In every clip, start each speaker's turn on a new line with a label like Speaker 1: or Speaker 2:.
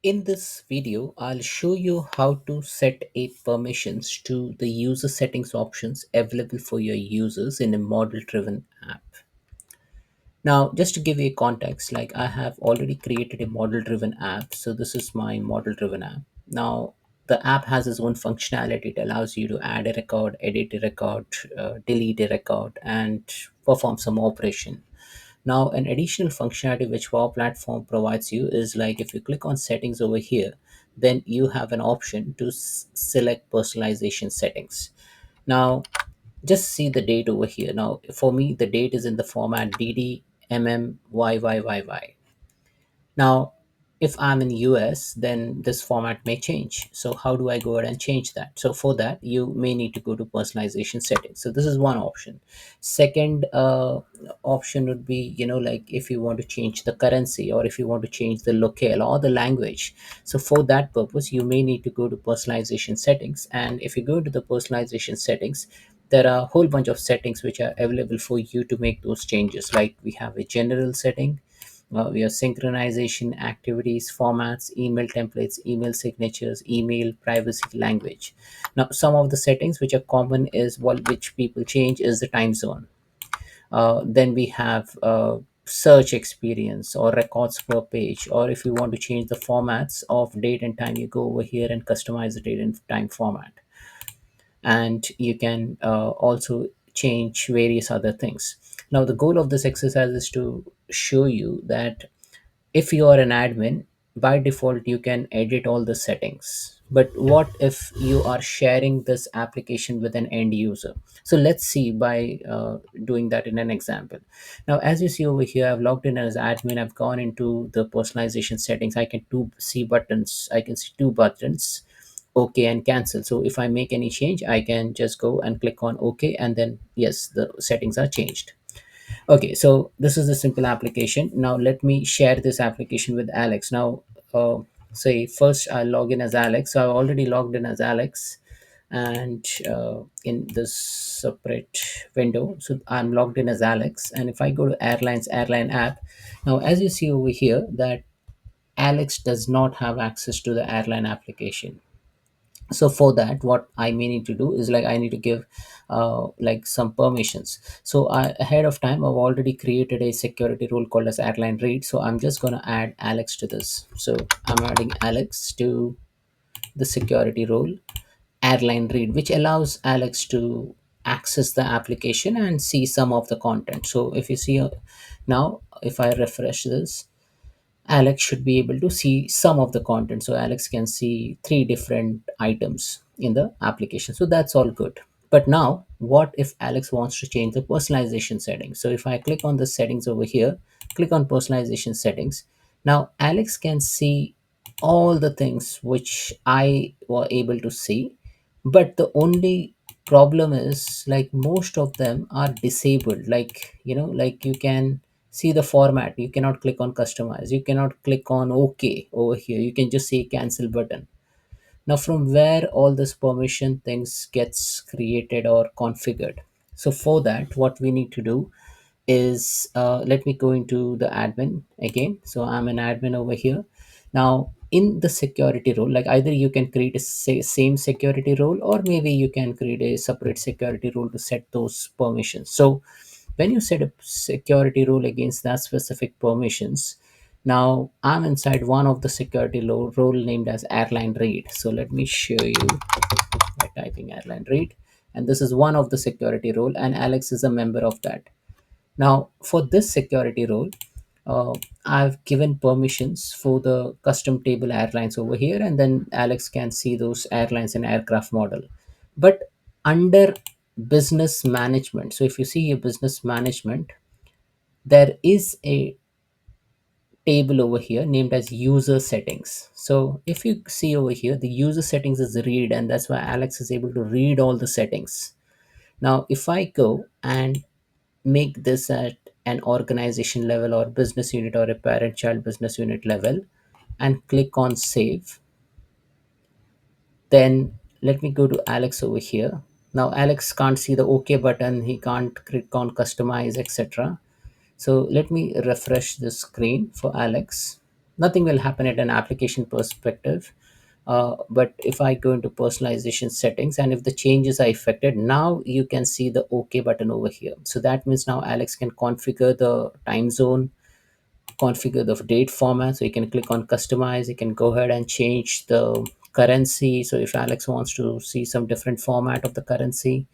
Speaker 1: In this video, I'll show you how to set a permissions to the user settings options available for your users in a model-driven app. Now, just to give you a context, like I have already created a model-driven app. So this is my model-driven app. Now, the app has its own functionality. It allows you to add a record, edit a record, delete a record, and perform some operation. Now, an additional functionality which Power Platform provides you is like if you click on settings over here, then you have an option to select personalization settings. Now, just see the date over here. Now, for me, the date is in the format DDMMYYYY. Now, if I'm in US, then this format may change. So how do I go ahead and change that? So for that, you may need to go to personalization settings. So this is one option. Second option would be, like if you want to change the currency or if you want to change the locale or the language. So for that purpose, you may need to go to personalization settings. And if you go to the personalization settings, there are a whole bunch of settings which are available for you to make those changes. Like we have a general setting, we have synchronization, activities, formats, email templates, email signatures, email privacy, language. Now, some of the settings which are common is what which people change is the time zone. Then we have search experience or records per page, or if you want to change the formats of date and time, you go over here and customize the date and time format. And you can also change various other things. Now, the goal of this exercise is to show you that if you are an admin, by default you can edit all the settings, but what if you are sharing this application with an end user? So let's see by doing that in an example. Now, as you see over here, I've logged in as admin. I've gone into the personalization settings. I can see buttons. I can see two buttons, OK and cancel. So if I make any change, I can just go and click on OK, and then yes, the settings are changed. Okay, so this is a simple application. Now let me share this application with Alex. Now, say first I log in as Alex. So I already logged in as Alex, and in this separate window, so I'm logged in as Alex. And if I go to airline app, now as you see over here that Alex does not have access to the airline application. So for that, what I may need to do is like I need to give like some permissions. So ahead of time I've already created a security role called as airline read. So I'm just going to add Alex to this. So I'm adding Alex to the security role airline read, which allows Alex to access the application and see some of the content. So if you see now, if I refresh this, Alex should be able to see some of the content. So Alex can see three different items in the application. So that's all good. But now, what if Alex wants to change the personalization settings? So if I click on the settings over here, click on personalization settings. Now Alex can see all the things which I were able to see, but the only problem is like most of them are disabled. Like like you can see the format, you cannot click on customize, you cannot click on OK over here, you can just say cancel button. Now, from where all this permission things gets created or configured? So for that, what we need to do is let me go into the admin again. So I'm an admin over here. Now in the security role, like either you can create a same security role, or maybe you can create a separate security role to set those permissions. So when you set a security rule against that specific permissions, now I'm inside one of the security role named as airline read. So let me show you by typing airline read, and this is one of the security role, and Alex is a member of that. Now, for this security role, uh, I've given permissions for the custom table airlines over here, and then Alex can see those airlines and aircraft model. But under business management, so if you see a business management, there is a table over here named as user settings. So if you see over here, the user settings is read, and that's why Alex is able to read all the settings. Now, if I go and make this at an organization level or business unit or a parent child business unit level and click on save, then let me go to Alex over here. Now Alex can't see the OK button, he can't click on customize, etc. So let me refresh the screen for Alex. nothing will happen at an application perspective. But if I go into personalization settings and if the changes are affected, now you can see the OK button over here. So that means now Alex can configure the time zone, configure the date format. So you can click on customize, you can go ahead and change the currency. So if Alex wants to see some different format of the currency,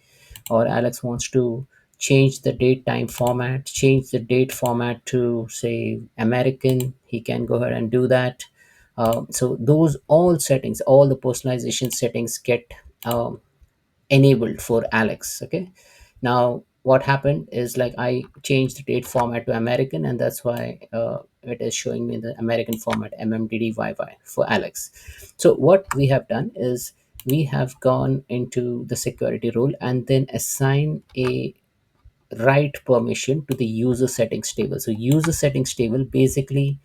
Speaker 1: or Alex wants to change the date time format, change the date format to say American, he can go ahead and do that. So those all settings, all the personalization settings get enabled for Alex. Okay. Now what happened is like I changed the date format to American, and that's why it is showing me the American format MMDDYY for Alex. So what we have done is we have gone into the security role and then assign a write permission to the user settings table. So user settings table basically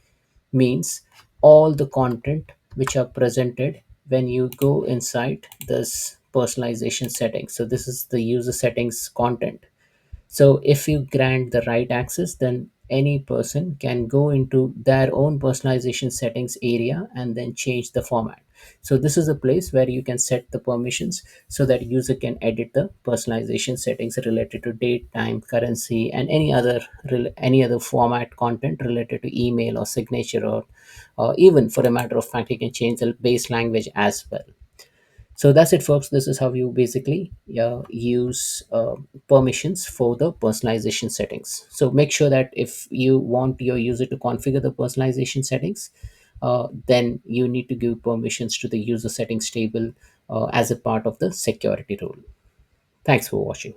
Speaker 1: means all the content which are presented when you go inside this personalization settings. So this is the user settings content. So if you grant the right access, then any person can go into their own personalization settings area and then change the format. So this is a place where you can set the permissions so that user can edit the personalization settings related to date, time, currency, and any other format content related to email or signature, or even for a matter of fact, you can change the base language as well. So that's it, folks. This is how you basically use permissions for the personalization settings. So make sure that if you want your user to configure the personalization settings, then you need to give permissions to the user settings table as a part of the security rule. Thanks for watching.